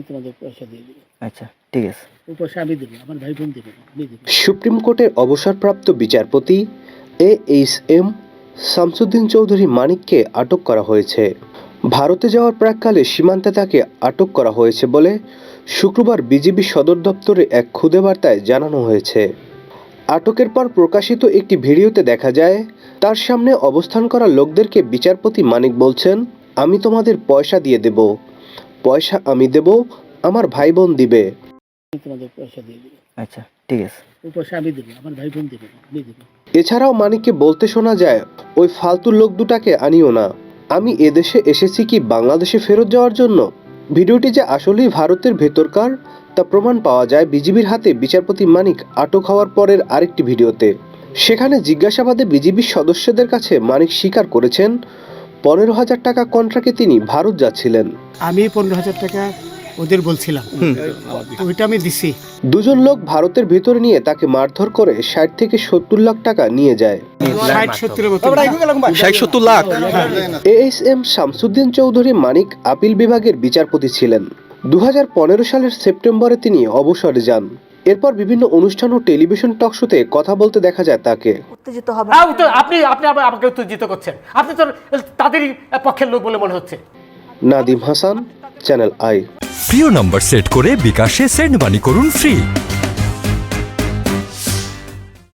তোমাদের পয়সা দিয়ে দেবো। আচ্ছা ঠিক আছে। ওই পয়সা আমি দেবো, আমার ভাই বোন দেবে না, আমি দেবো। সুপ্রিম কোর্টের অবসরপ্রাপ্ত বিচারপতি AHM শামসুদ্দিন চৌধুরী মানিককে আটক করা হয়েছে। ভারতে যাওয়ার প্রাক্কালে সীমান্তে তাকে আটক করা হয়েছে বলে শুক্রবার বিজিবি সদর দপ্তরে এক খুদে বার্তায় জানানো হয়েছে। আটকের পর প্রকাশিত একটি ভিডিওতে দেখা যায় তার সামনে অবস্থান করা লোকদেরকে বিচারপতি মানিক বলছেন, আমি তোমাদের পয়সা দিয়ে দেব, পয়সা আমি দেব, আমার ভাই বোন দিবে। তোমাদের পয়সা দিয়ে দেবো। আচ্ছা ঠিক আছে। ওই পয়সা আমি দেবো, আমার ভাই বোন দেবে না, আমি দেবো। এছাড়াও মানিককে বলতে শোনা যায়, ওই ফালতু লোক দুটাকে আনিও না, আমি এদেশে এসেছি কি বাংলাদেশে ফেরত যাওয়ার জন্য। ভিডিওটি যে আসলেই ভারতের ভেতরকার তা প্রমাণ পাওয়া যায় বিজিবির হাতে বিচারপতি মানিক আটক হওয়ার পরের আরেকটি ভিডিওতে। সেখানে জিজ্ঞাসাবাদে বিজিবির সদস্যদের কাছে মানিক স্বীকার করেছেন 15,000 টাকা কন্ট্রাক্টে তিনি ভারত যাচ্ছিলেন। আমি 15,000 টাকা ওদের বলছিলাম, ওইটা আমি দিছি। দুজন লোক ভারতের ভিতরে নিয়ে তাকে মারধর করে 60 থেকে 70 লাখ টাকা নিয়ে যায়। 60-70 লাখ। AHM শামসুদ্দিন চৌধুরী মানিক আপিল বিভাগের বিচারপতি ছিলেন। 2015 সালের সেপ্টেম্বরে তিনি অবসরে যান। এরপর বিভিন্ন অনুষ্ঠান ও টেলিভিশন টক শোতে কথা বলতে দেখা যায় তাকে। উত্তেজিত হবে। আপনি আমাকে উত্তেজিত করছেন। আপনি তো তাদেরই পক্ষের লোক বলে মনে হচ্ছে। নাদিম হাসান, চ্যানেল আই। প্রিয় নম্বর সেট করে বিকাশে সেন্ড মানি করুন ফ্রি।